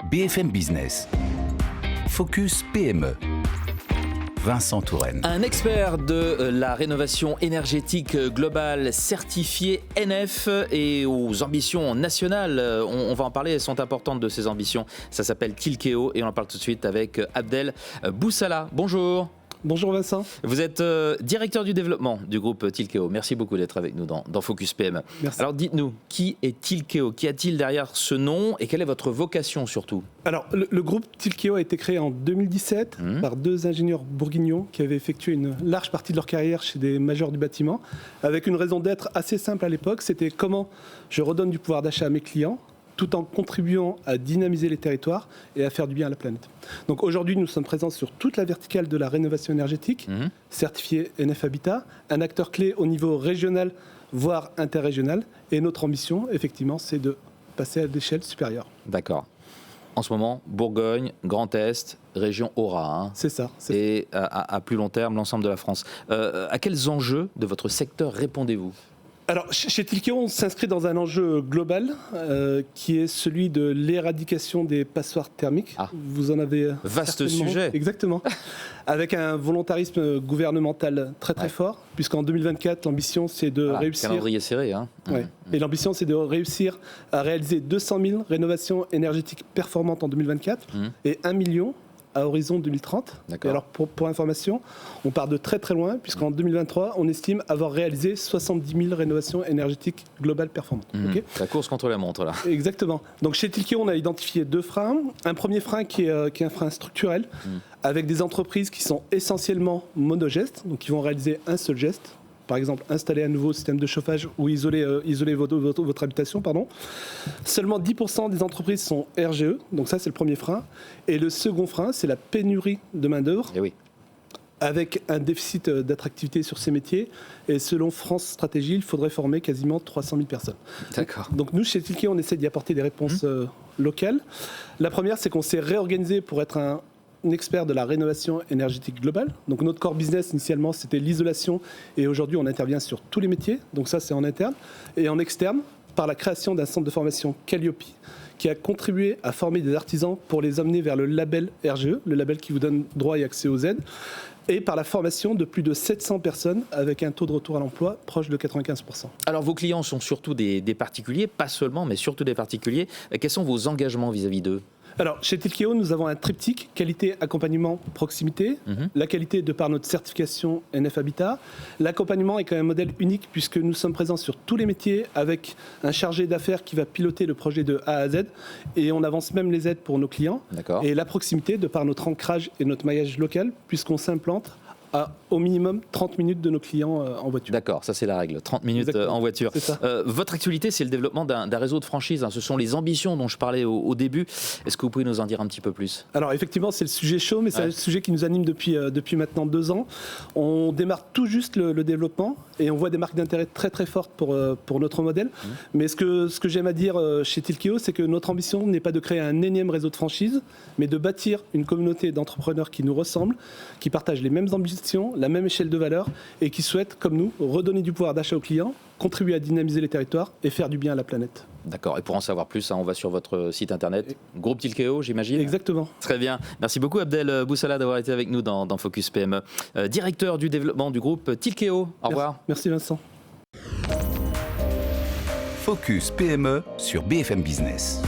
BFM Business. Focus PME. Vincent Touraine. Un expert de la rénovation énergétique globale certifié NF et aux ambitions nationales. On va en parler, elles sont importantes de ces ambitions. Ça s'appelle Tilkeo et on en parle tout de suite avec Abdel Boussala. Bonjour. Bonjour Vincent. Vous êtes directeur du développement du groupe Tilkeo. Merci beaucoup d'être avec nous dans Focus PME. Merci. Alors dites-nous, qui est Tilkeo? Qu'y a-t-il derrière ce nom et quelle est votre vocation surtout? Alors le groupe Tilkeo a été créé en 2017 par deux ingénieurs bourguignons qui avaient effectué une large partie de leur carrière chez des majors du bâtiment, avec une raison d'être assez simple à l'époque, c'était comment je redonne du pouvoir d'achat à mes clients tout en contribuant à dynamiser les territoires et à faire du bien à la planète. Donc aujourd'hui, nous sommes présents sur toute la verticale de la rénovation énergétique, certifié NF Habitat, un acteur clé au niveau régional, voire interrégional. Et notre ambition, effectivement, c'est de passer à l'échelle supérieure. D'accord. En ce moment, Bourgogne, Grand Est, région Aura. C'est ça. Et à plus long terme, l'ensemble de la France. À quels enjeux de votre secteur répondez-vous ? Alors, chez Tilkeo, on s'inscrit dans un enjeu global qui est celui de l'éradication des passoires thermiques. Vous en avez vaste sujet. Exactement. Avec un volontarisme gouvernemental très fort, puisqu'en 2024, l'ambition, c'est de réussir... Calendrier serré, hein. Et l'ambition, c'est de réussir à réaliser 200 000 rénovations énergétiques performantes en 2024 et 1 million à horizon 2030. Et alors pour information, on part de très loin, puisqu'en 2023, on estime avoir réalisé 70 000 rénovations énergétiques globales performantes. La course contre la montre, là. Exactement. Donc chez Tilkeo, on a identifié deux freins. Un premier frein qui est un frein structurel, avec des entreprises qui sont essentiellement monogestes, donc qui vont réaliser un seul geste. Par exemple, installer un nouveau système de chauffage ou isoler votre habitation. Seulement 10% des entreprises sont RGE, donc ça c'est le premier frein. Et le second frein, c'est la pénurie de main-d'œuvre, avec un déficit d'attractivité sur ces métiers. Et selon France Stratégie, il faudrait former quasiment 300 000 personnes. D'accord. Donc nous, chez Tilkeo, on essaie d'y apporter des réponses locales. La première, c'est qu'on s'est réorganisé pour être un expert de la rénovation énergétique globale. Donc notre core business initialement c'était l'isolation et aujourd'hui on intervient sur tous les métiers. Donc ça c'est en interne et en externe par la création d'un centre de formation Calliope qui a contribué à former des artisans pour les amener vers le label RGE, le label qui vous donne droit et accès aux aides, et par la formation de plus de 700 personnes avec un taux de retour à l'emploi proche de 95%. Alors vos clients sont surtout des particuliers, pas seulement mais surtout des particuliers. Quels sont vos engagements vis-à-vis d'eux ? Alors, chez Tilkeo, nous avons un triptyque, qualité, accompagnement, proximité. La qualité de par notre certification NF Habitat. L'accompagnement est quand même un modèle unique puisque nous sommes présents sur tous les métiers avec un chargé d'affaires qui va piloter le projet de A à Z et on avance même les aides pour nos clients. Et la proximité de par notre ancrage et notre maillage local puisqu'on s'implante à au minimum 30 minutes de nos clients en voiture. D'accord, ça c'est la règle, 30 minutes en voiture. Votre activité, c'est le développement d'un réseau de franchises. Ce sont les ambitions dont je parlais au début. Est-ce que vous pouvez nous en dire un petit peu plus ? Alors effectivement, c'est le sujet chaud, mais c'est un sujet qui nous anime depuis maintenant 2 ans. On démarre tout juste le développement et on voit des marques d'intérêt très fortes pour notre modèle. Mais ce que j'aime à dire chez Tilkeo, c'est que notre ambition n'est pas de créer un énième réseau de franchises, mais de bâtir une communauté d'entrepreneurs qui nous ressemblent, qui partagent les mêmes ambitions, la même échelle de valeur et qui souhaitent, comme nous, redonner du pouvoir d'achat aux clients, contribuer à dynamiser les territoires et faire du bien à la planète. D'accord, et pour en savoir plus, on va sur votre site internet, groupe Tilkeo, j'imagine. Exactement. Très bien. Merci beaucoup Abdel Boussala d'avoir été avec nous dans Focus PME. Directeur du développement du groupe Tilkeo. Au revoir. Merci Vincent. Focus PME sur BFM Business.